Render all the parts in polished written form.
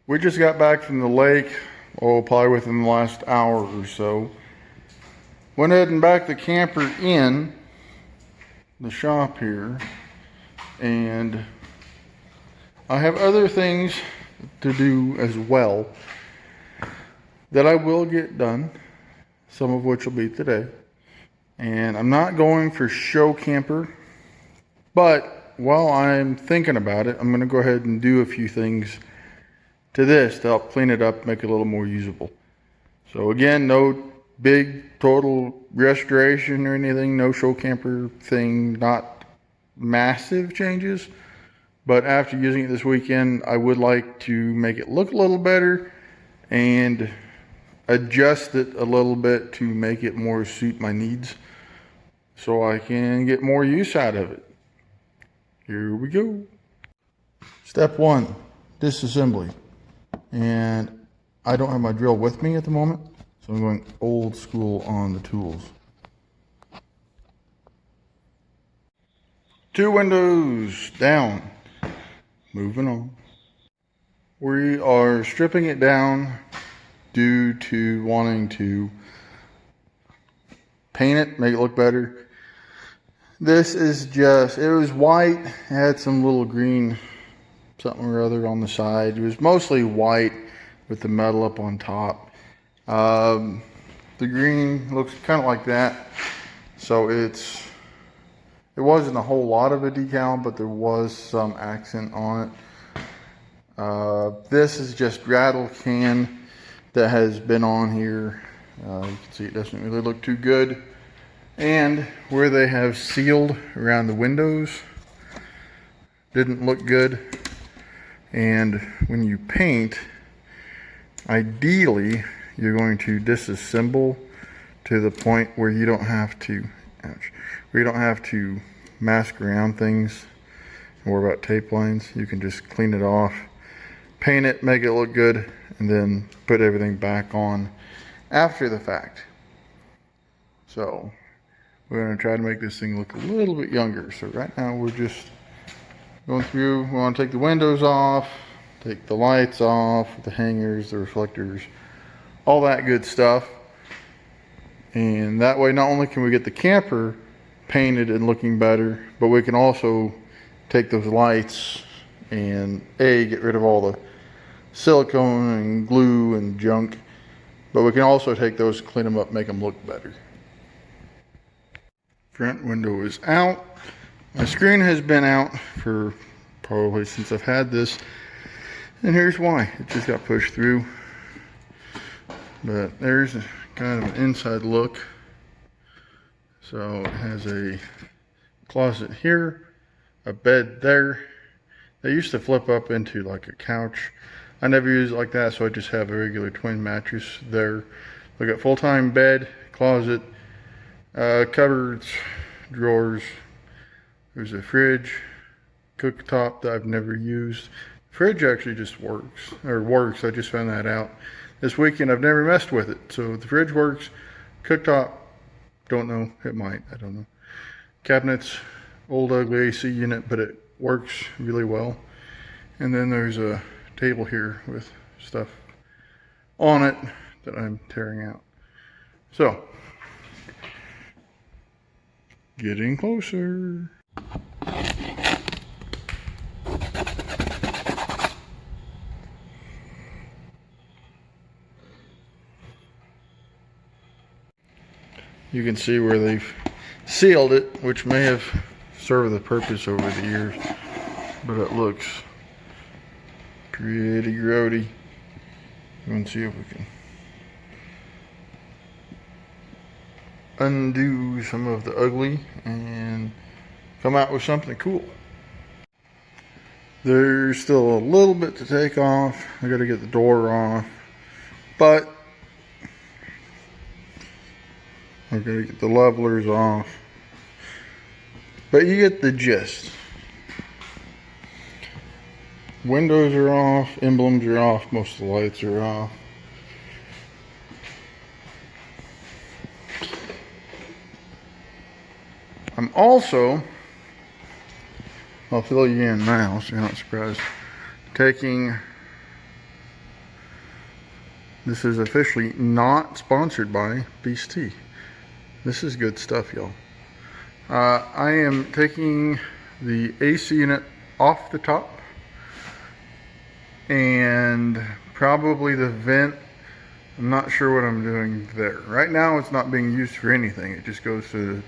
We just got back from the lake, probably within the last hour or so. Went ahead and backed the camper in the shop here, and I have other things to do as well that I will get done, some of which will be today. And I'm not going for show camper, but while I'm thinking about it, I'm going to go ahead and do a few things to this to help clean it up, make it a little more usable. So again, no big total restoration or anything, no show camper thing, not massive changes. But after using it this weekend, I would like to make it look a little better and adjust it a little bit to make it more suit my needs so I can get more use out of it. Here we go. Step 1, disassembly. And I don't have my drill with me at the moment, so I'm going old school on the tools. 2 windows down. Moving on. We are stripping it down due to wanting to paint it, make it look better. This is just, it was white, it had some little green something or other on the side. It was mostly white with the metal up on top. The green looks kind of like that. So it wasn't a whole lot of a decal, but there was some accent on it. This is just rattle can that has been on here. You can see it doesn't really look too good. And where they have sealed around the windows didn't look good. And when you paint, ideally you're going to disassemble to the point where you don't have to, where you don't have to mask around things and worry about tape lines. You can just clean it off, paint it, make it look good, and then put everything back on after the fact. So we're going to try to make this thing look a little bit younger. So right now we're just going through. We want to take the windows off, take the lights off, the hangers, the reflectors, all that good stuff. And that way not only can we get the camper painted and looking better, but we can also take those lights and get rid of all the silicone and glue and junk. But we can also take those, clean them up, make them look better. Front window is out. My screen has been out for probably since I've had this, and here's why. It just got pushed through. But there's a kind of an inside look. So it has a closet here, a bed there. They used to flip up into like a couch. I never use it like that, so I just have a regular twin mattress there. We got full-time bed, closet, cupboards, drawers. There's a fridge, cooktop that I've never used. Fridge actually just works. I just found that out this weekend. I've never messed with it. So the fridge works. Cooktop, don't know. It might, I don't know. Cabinets, old ugly AC unit, but it works really well. And then there's a table here with stuff on it that I'm tearing out. So, getting closer. You can see where they've sealed it, which may have served the purpose over the years, but it looks pretty grody. You can see if we can undo some of the ugly and come out with something cool. There's still a little bit to take off. I gotta get the door off, but I gotta get the levelers off. But you get the gist. Windows are off, emblems are off, most of the lights are off. I'm also, I'll fill you in now so you're not surprised, taking, this is officially not sponsored by Beast Tea. This is good stuff, y'all. I am taking the AC unit off the top and probably the vent. I'm not sure what I'm doing there. Right now it's not being used for anything. It just goes to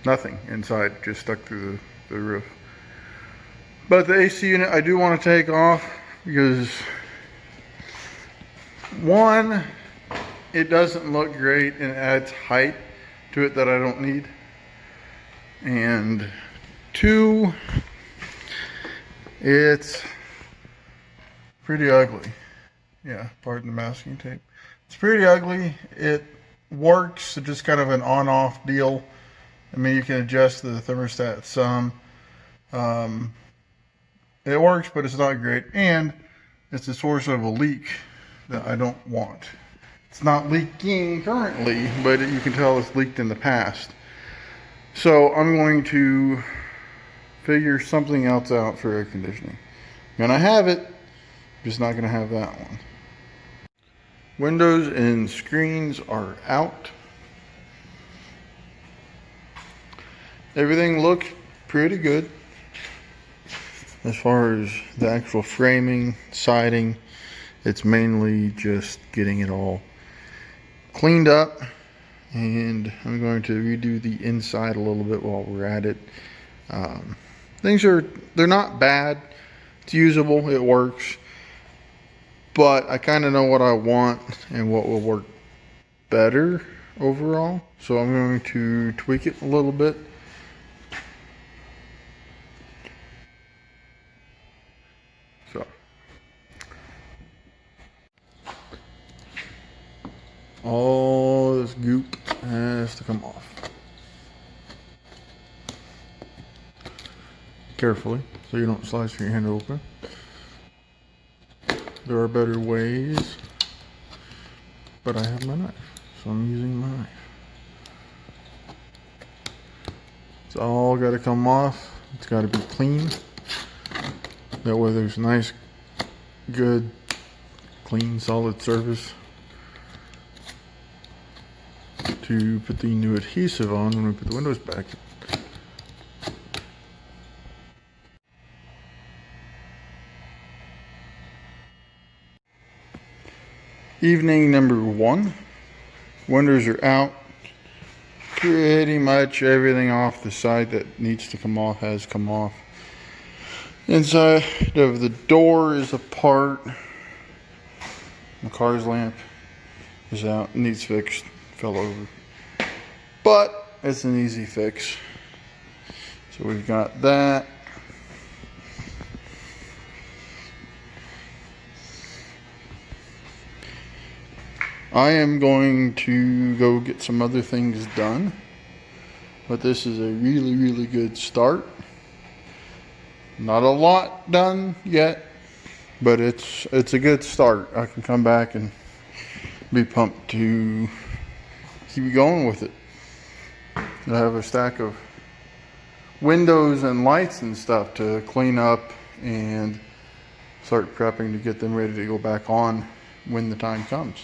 nothing inside, just stuck through the roof. But the AC unit I do want to take off because, one, it doesn't look great and adds height to it that I don't need. And two, it's pretty ugly. Yeah, pardon the masking tape. It's pretty ugly. It works, it's just kind of an on-off deal. I mean, you can adjust the thermostat some. It works, but it's not great. And it's the source of a leak that I don't want. It's not leaking currently, but you can tell it's leaked in the past. So I'm going to figure something else out for air conditioning. I'm gonna have it, just not gonna have that one. Windows and screens are out. Everything looks pretty good as far as the actual framing, siding. It's mainly just getting it all cleaned up, and I'm going to redo the inside a little bit while we're at it. They're not bad. It's usable, it works, but I kind of know what I want and what will work better overall, so I'm going to tweak it a little bit. So all this goop has to come off carefully so you don't slice your hand open. There are better ways, but I have my knife, so I'm using my knife. It's all got to come off. It's got to be clean. That way there's nice, good, clean, solid surface to put the new adhesive on when we put the windows back. Evening number 1. Windows are out. Pretty much everything off the side that needs to come off has come off. Inside of the door is apart. The car's lamp is out, needs fixed, fell over. But it's an easy fix. So we've got that. I am going to go get some other things done, but this is a really, really good start. Not a lot done yet, but it's a good start. I can come back and be pumped to keep going with it. I have a stack of windows and lights and stuff to clean up and start prepping to get them ready to go back on when the time comes.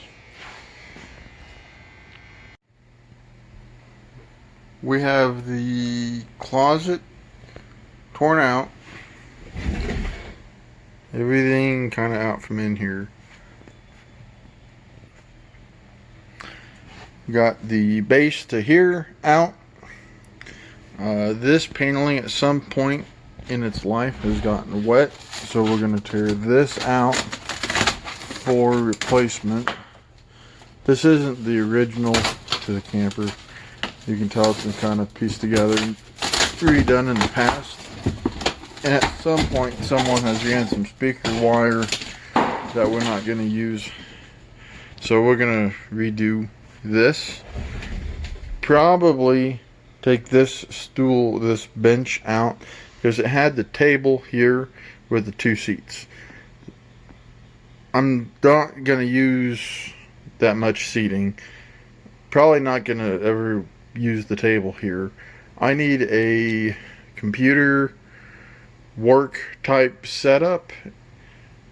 We have the closet torn out. Everything kind of out from in here. Got the base to here out. This paneling at some point in its life has gotten wet, so we're going to tear this out for replacement. This isn't the original to the camper. You can tell it's been kind of pieced together and redone in the past. And at some point, someone has ran some speaker wire that we're not going to use. So we're going to redo this. Probably take this stool, this bench out, because it had the table here with the 2 seats. I'm not going to use that much seating. Probably not going to ever use the table here. I need a computer work type setup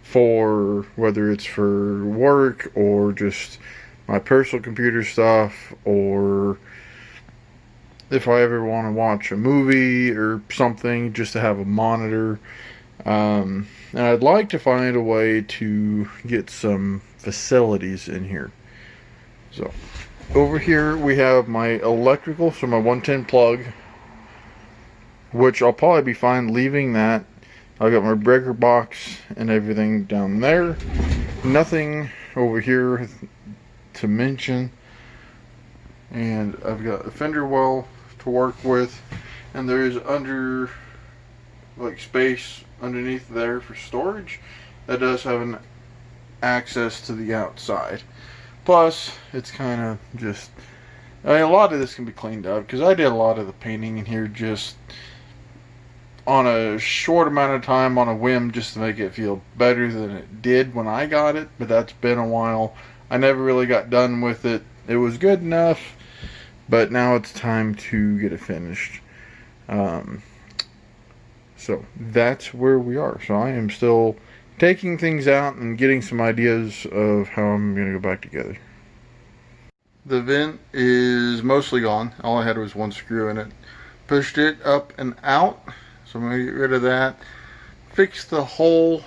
for whether it's for work or just my personal computer stuff, or if I ever want to watch a movie or something, just to have a monitor. And I'd like to find a way to get some facilities in here. So over here we have my electrical, so my 110 plug, which I'll probably be fine leaving that. I've got my breaker box and everything down there. Nothing over here to mention. And I've got a fender well to work with, and there is space underneath there for storage that does have an access to the outside. Plus, it's kind of just, I mean, a lot of this can be cleaned up because I did a lot of the painting in here just on a short amount of time on a whim, just to make it feel better than it did when I got it. But that's been a while. I never really got done with it. It was good enough, but now it's time to get it finished. So that's where we are. So I am still taking things out and getting some ideas of how I'm going to go back together. The vent is mostly gone. All I had was one screw in it. Pushed it up and out. So I'm going to get rid of that. Fix the hole.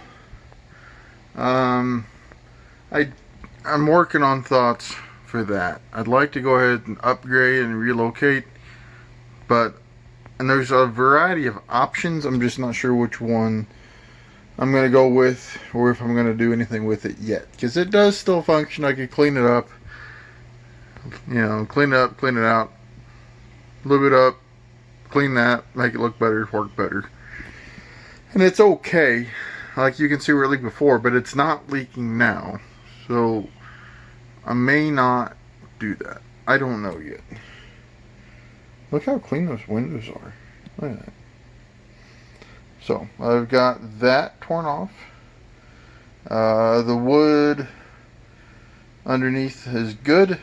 I'm working on thoughts for that. I'd like to go ahead and upgrade and relocate, and there's a variety of options. I'm just not sure which one I'm going to go with, or if I'm going to do anything with it yet, because it does still function. I could clean it up, clean it up, clean it out, lube it up, clean that, make it look better, work better, and it's okay. Like you can see where it leaked before, but it's not leaking now, so I may not do that. I don't know yet. Look how clean those windows are. Look at that. So I've got that torn off. The wood underneath is good.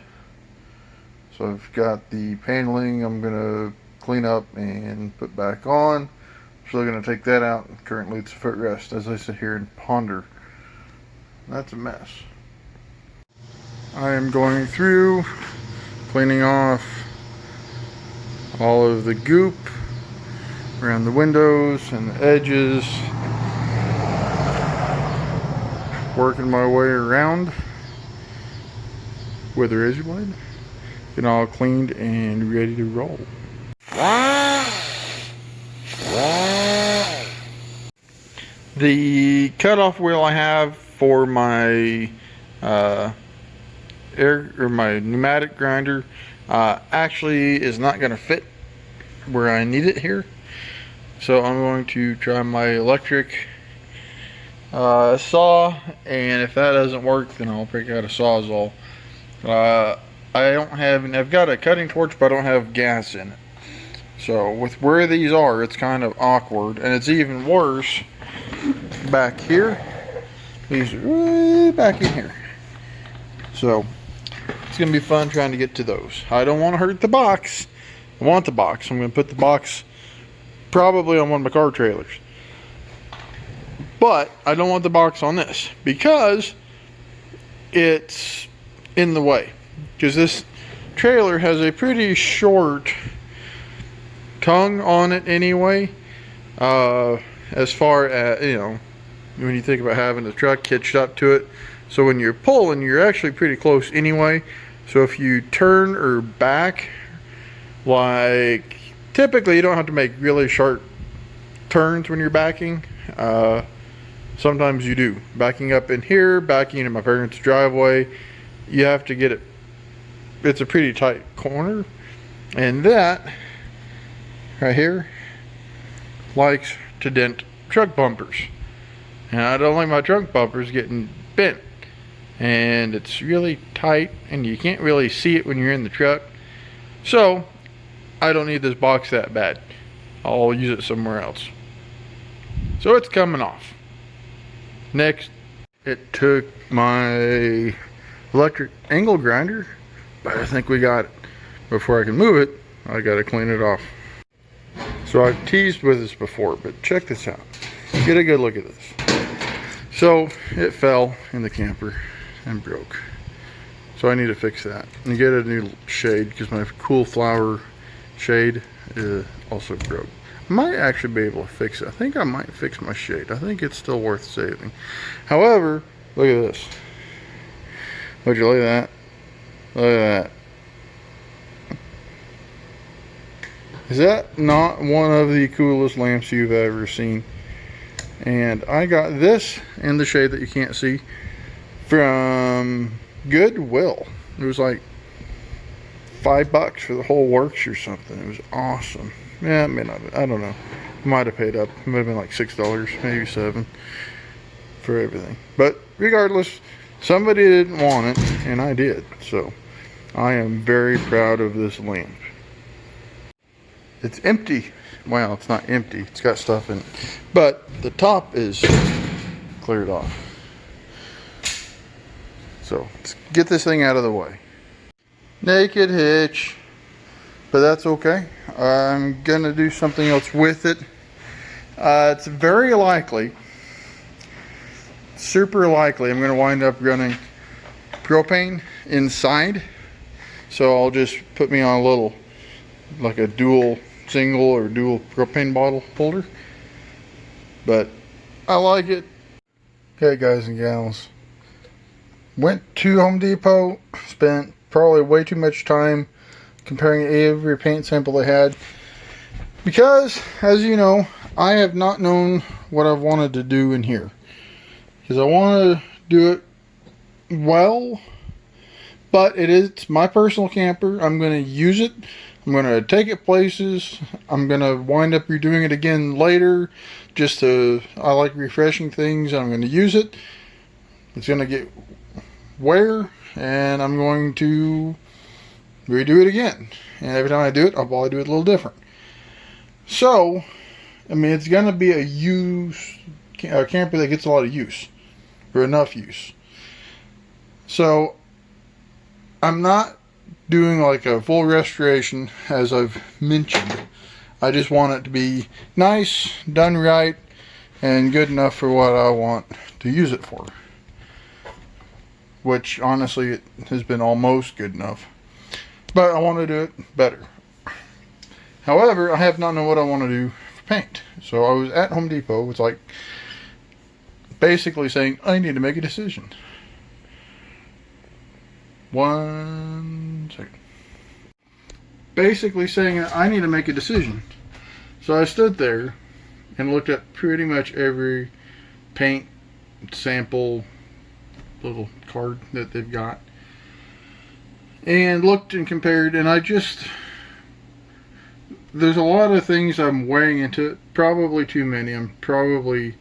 So I've got the paneling I'm gonna clean up and put back on. So I'm gonna take that out. Currently it's a footrest as I sit here and ponder. That's a mess. I am going through, cleaning off all of the goop around the windows and the edges, working my way around with a razor blade, getting all cleaned and ready to roll. The cutoff wheel I have for my my pneumatic grinder actually is not going to fit where I need it here, so I'm going to try my electric saw, and if that doesn't work, then I'll pick out a Sawzall. I've got a cutting torch, but I don't have gas in it, so with where these are, it's kind of awkward, and it's even worse back here. These are way back in here, so it's going to be fun trying to get to those. I don't want to hurt the box. I want the box. I'm going to put the box probably on one of my car trailers. But I don't want the box on this because it's in the way. Because this trailer has a pretty short tongue on it anyway. As far as, when you think about having the truck hitched up to it. So when you're pulling, you're actually pretty close anyway. So if you turn or back, like typically you don't have to make really sharp turns when you're backing. Sometimes you do. Backing up in here, backing into my parents' driveway, you have to get it. It's a pretty tight corner. And that right here likes to dent truck bumpers. And I don't like my truck bumpers getting bent. And it's really tight and you can't really see it when you're in the truck. So I don't need this box that bad. I'll use it somewhere else. So it's coming off. Next, it took my electric angle grinder, but I think we got it. Before I can move it, I gotta clean it off. So I've teased with this before, but check this out. Get a good look at this. So it fell in the camper and broke. So I need to fix that and get a new shade because my cool flower shade also broke. I might actually be able to fix it. I think I might fix my shade. I think it's still worth saving. However, look at this. Would you look at that? Look at that. Is that not one of the coolest lamps you've ever seen? And I got this in the shade that you can't see from Goodwill. It was like $5 for the whole works or something. It was awesome. Yeah, I mean, I don't know. Might have paid up. It might have been like $6, maybe $7 for everything. But regardless, somebody didn't want it, and I did. So I am very proud of this lamp. It's empty. Well, it's not empty. It's got stuff in it. But the top is cleared off. So let's get this thing out of the way. Naked hitch. But that's okay. I'm going to do something else with it. It's very likely, super likely, I'm going to wind up running propane inside. So I'll just put me on a little, like a dual single or dual propane bottle holder. But I like it. Okay, guys and gals, went to Home Depot, spent probably way too much time comparing every paint sample they had, because as you know, I have not known what I've wanted to do in here, because I want to do it well, but it's my personal camper. I'm going to use it. I'm going to take it places. I'm going to wind up redoing it again later. I like refreshing things. I'm going to use it. It's going to get wear, and I'm going to redo it again. And every time I do it, I'll probably do it a little different. So, I mean, it's going to be a camper that gets a lot of use, or enough use. So, I'm not doing like a full restoration, as I've mentioned. I just want it to be nice, done right, and good enough for what I want to use it for. Which, honestly, it has been almost good enough. But I want to do it better. However, I have not known what I want to do for paint. So I was at Home Depot. It's like basically saying, I need to make a decision. 1 second. Basically saying I need to make a decision. So I stood there and looked at pretty much every paint sample little card that they've got, and looked and compared, and there's a lot of things I'm weighing into it. Probably too many. I'm probably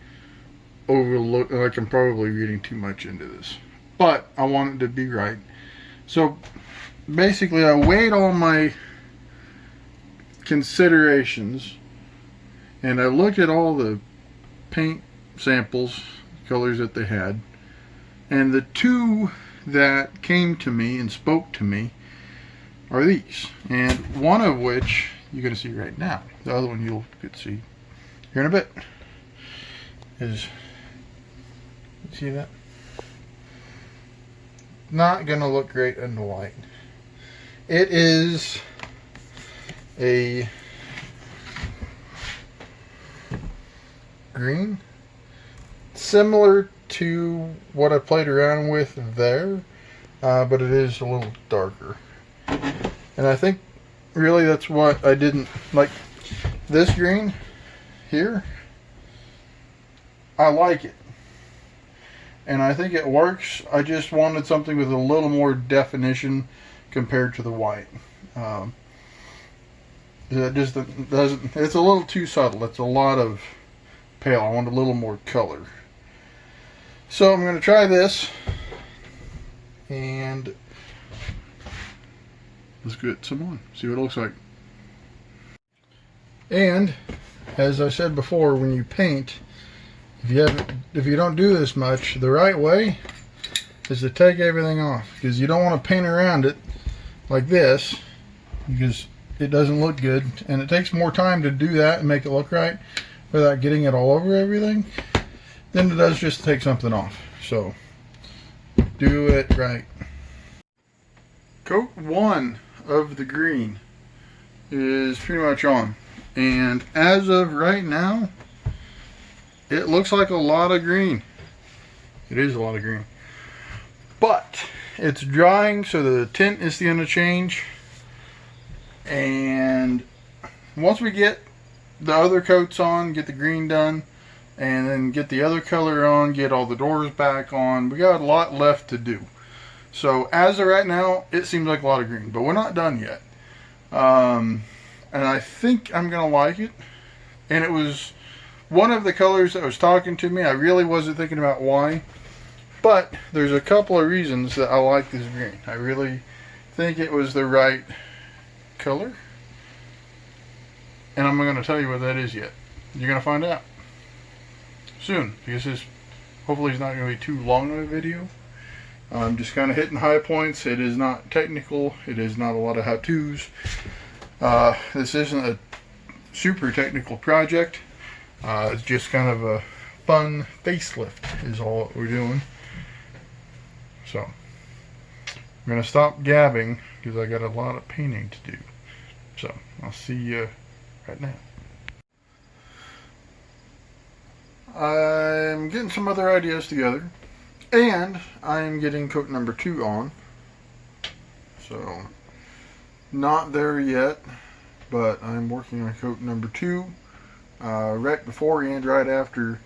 I'm probably reading too much into this, but I want it to be right. So basically I weighed all my considerations, and I looked at all the paint samples, colors that they had, and the two that came to me and spoke to me are these, and one of which you're going to see right now. The other one you'll get to see here in a bit. You see that? Not going to look great in the white. It is a green, similar to what I played around with there, but it is a little darker. And I think really that's what I didn't like. This green here, I like it, and I think it works. I just wanted something with a little more definition compared to the white. It just doesn't. It's a little too subtle. It's a lot of pale. I want a little more color. So I'm going to try this, and let's get some on, see what it looks like. And as I said before, when you paint, if you don't do this much, the right way is to take everything off, because you don't want to paint around it like this, because it doesn't look good, and it takes more time to do that and make it look right without getting it all over everything than it does just to take something off. So do it right. Coat 1 of the green is pretty much on, and as of right now it looks like a lot of green. It is a lot of green, but it's drying, so the tint is going to change. And once we get the other coats on, get the green done, and then get the other color on, get all the doors back on, we got a lot left to do. So as of right now, it seems like a lot of green, but we're not done yet. And I think I'm gonna like it. And it was one of the colors that was talking to me. I really wasn't thinking about why, but there's a couple of reasons that I like this green. I really think it was the right color, and I'm not going to tell you what that is yet. You're going to find out soon, because this hopefully is not going to be too long of a video. I'm just kind of hitting high points. It is not technical. It is not a lot of how-tos. This isn't a super technical project. It's just kind of a fun facelift is all that we're doing. So I'm going to stop gabbing because I got a lot of painting to do. So I'll see you right now. I'm getting some other ideas together, and I'm getting coat number 2 on. So not there yet, but I'm working on coat number 2 right before and right after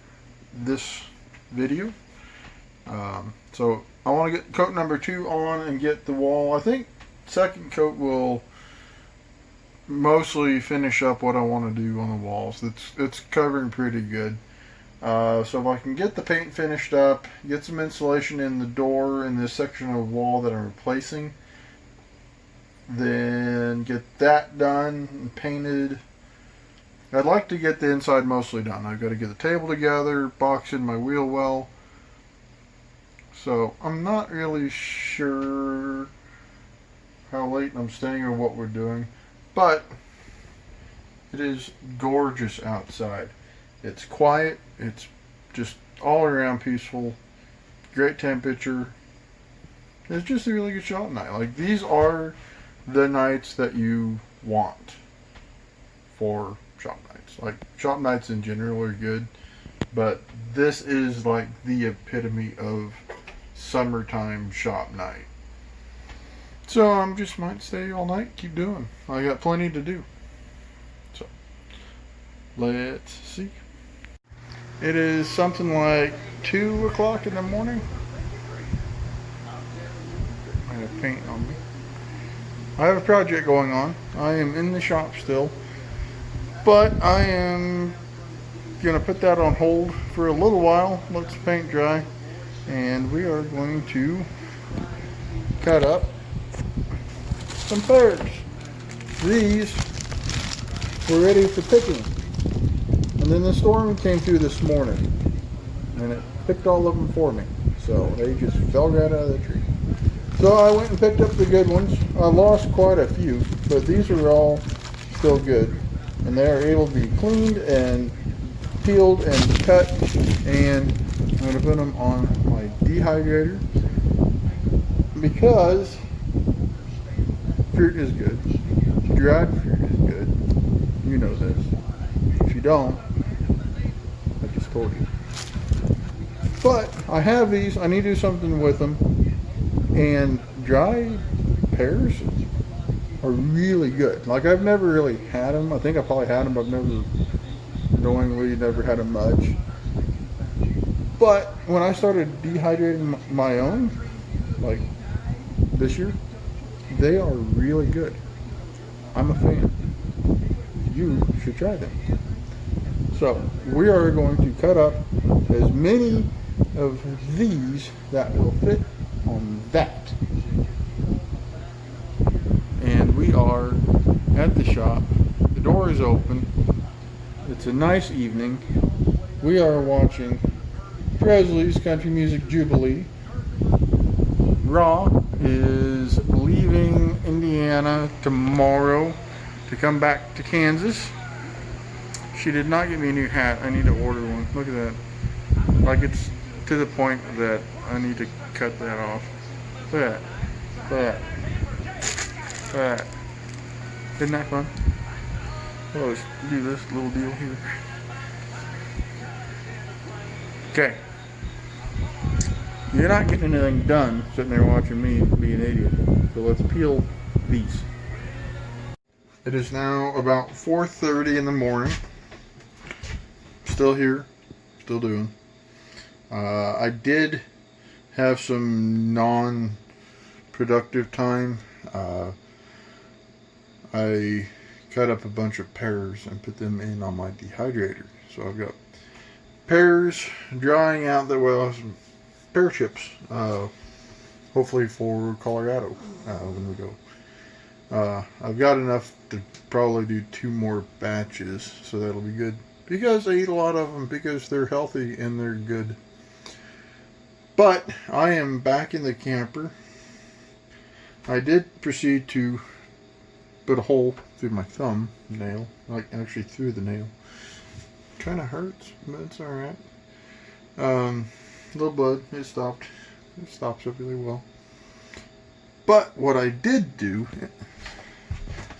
this video. So I want to get coat number 2 on and get the wall. I think second coat will mostly finish up what I want to do on the walls. It's covering pretty good. So if I can get the paint finished up, get some insulation in the door in this section of wall that I'm replacing, then get that done and painted. I'd like to get the inside mostly done. I've got to get the table together, box in my wheel well. So I'm not really sure how late I'm staying or what we're doing, but it is gorgeous outside. It's quiet, it's just all around peaceful, great temperature. It's just a really good shop night. Like, these are the nights that you want for shop nights. Like, shop nights in general are good, but this is like the epitome of summertime shop night. So I just might stay all night, keep doing. I got plenty to do. So let's see. It is something like 2 o'clock in the morning. I have paint on me. I have a project going on. I am in the shop still, but I am gonna put that on hold for a little while, let the paint dry, and we are going to cut up some pears. These were ready for picking, and then the storm came through this morning and it picked all of them for me, so they just fell right out of the tree. So I went and picked up the good ones. I lost quite a few, but these are all still good, and they are able to be cleaned and peeled and cut, and I'm going to put them on my dehydrator because fruit is good. Dried fruit is good. You know this. If you don't, I just told you. But I have these. I need to do something with them. And dry pears are really good. Like, I've never really had them. I think I probably had them, but I've knowingly never had them much. But when I started dehydrating my own, like this year, they are really good. I'm a fan. You should try them. So we are going to cut up as many of these that will fit on that. And we are at the shop. The door is open. It's a nice evening. We are watching Presley's Country Music Jubilee. Raw is leaving Indiana tomorrow to come back to Kansas. She did not get me a new hat. I need to order one. Look at that. Like, it's to the point that I need to cut that off. Look at that. That. Isn't that fun? Well, let's do this little deal here. Okay. You're not getting anything done sitting there watching me be an idiot. So let's peel these. It is now about 4:30 in the morning. Still here. Still doing. I did have some non-productive time. I cut up a bunch of pears and put them in on my dehydrator. So I've got pears drying out there. Well, some pear chips. Hopefully for Colorado when we go. I've got enough to probably do 2 more batches, so that'll be good. Because I eat a lot of them, because they're healthy and they're good. But I am back in the camper. I did proceed to put a hole through my thumb nail, like actually through the nail. Kind of hurts, but it's alright. A little blood, it stopped. It stops up really well. But what I did do,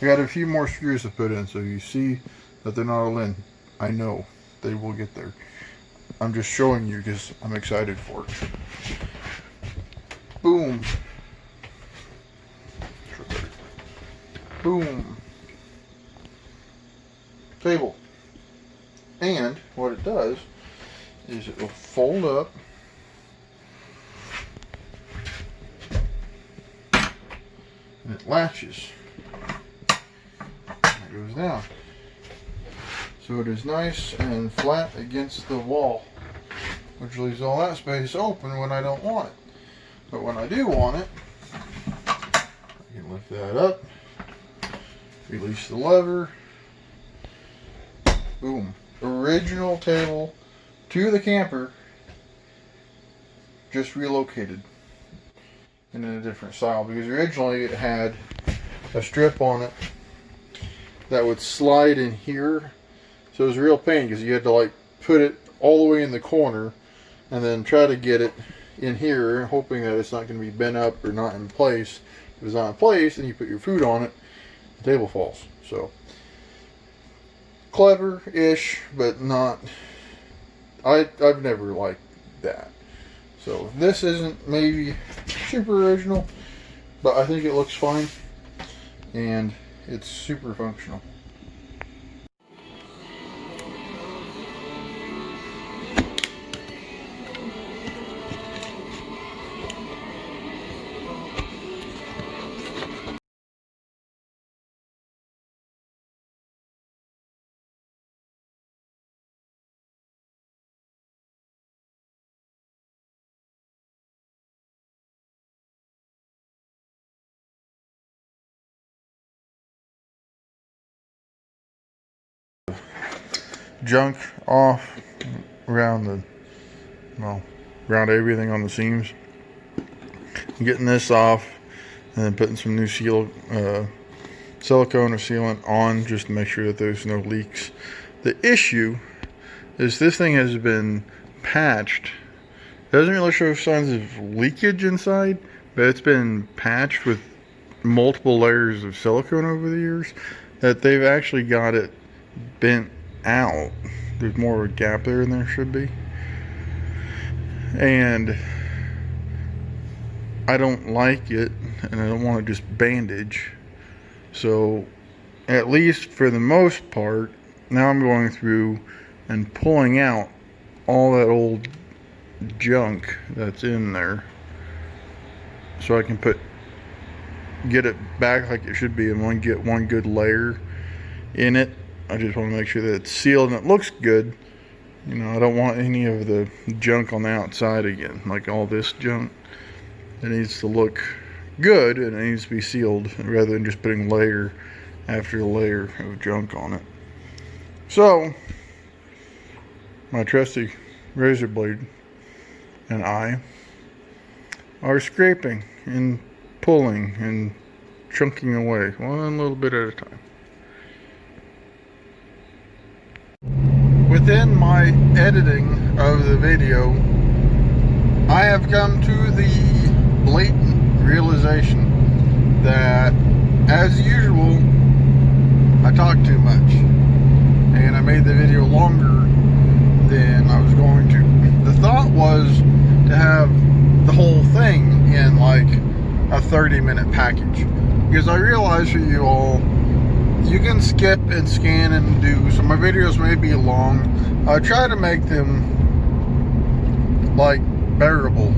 I got a few more screws to put in, so you see that they're not all in. I know they will get there. I'm just showing you because I'm excited for it. Boom. Boom. Table. And what it does is it will fold up and it latches. And it goes down. So it is nice and flat against the wall, which leaves all that space open when I don't want it. But when I do want it, I can lift that up, release the lever, boom. Original table to the camper, just relocated in a different style, because originally it had a strip on it that would slide in here. So it was a real pain because you had to like put it all the way in the corner and then try to get it in here, hoping that it's not going to be bent up or not in place. If it's not in place and you put your food on it, the table falls. So clever-ish, but not. I've never liked that. So this isn't maybe super original, but I think it looks fine and it's super functional. Junk off around around everything on the seams. Getting this off and then putting some new silicone or sealant on just to make sure that there's no leaks. The issue is this thing has been patched. It doesn't really show signs of leakage inside, but it's been patched with multiple layers of silicone over the years that they've actually got it bent out. There's more of a gap there than there should be, and I don't like it, and I don't want to just bandage. So at least for the most part, now I'm going through and pulling out all that old junk that's in there so I can get it back like it should be and get one good layer in it I just want to make sure that it's sealed and it looks good. You know, I don't want any of the junk on the outside again, like all this junk. It needs to look good, and it needs to be sealed rather than just putting layer after layer of junk on it. So, my trusty razor blade and I are scraping and pulling and chunking away one little bit at a time. Within my editing of the video, I have come to the blatant realization that, as usual, I talk too much, and I made the video longer than I was going to. The thought was to have the whole thing in like a 30-minute package, because I realize for you all, you can skip and scan and do, so my videos may be long. I try to make them like bearable,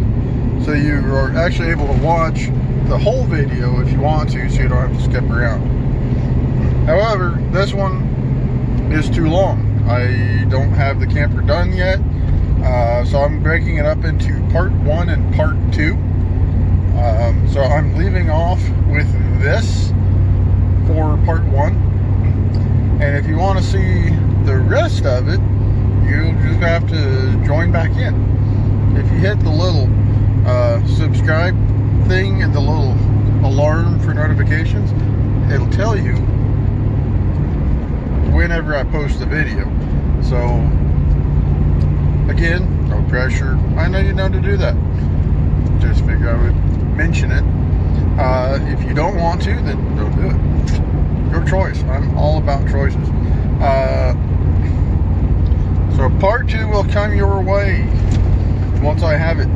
so you are actually able to watch the whole video if you want to, so you don't have to skip around. However, this one is too long. I don't have the camper done yet, so I'm breaking it up into part 1 and part 2. So I'm leaving off with this for part 1, and if you want to see the rest of it, you just have to join back in. If you hit the little subscribe thing and the little alarm for notifications, it'll tell you whenever I post the video. So again, no pressure. I know you know to do that. Just figure I would mention it. If you don't want to, then don't do it. Your choice. I'm all about choices. So part 2 will come your way once I have it.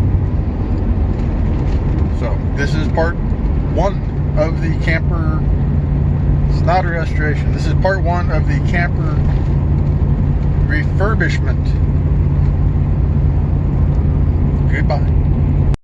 So this is part 1 of the camper. It's not a restoration. This is part 1 of the camper refurbishment. Goodbye.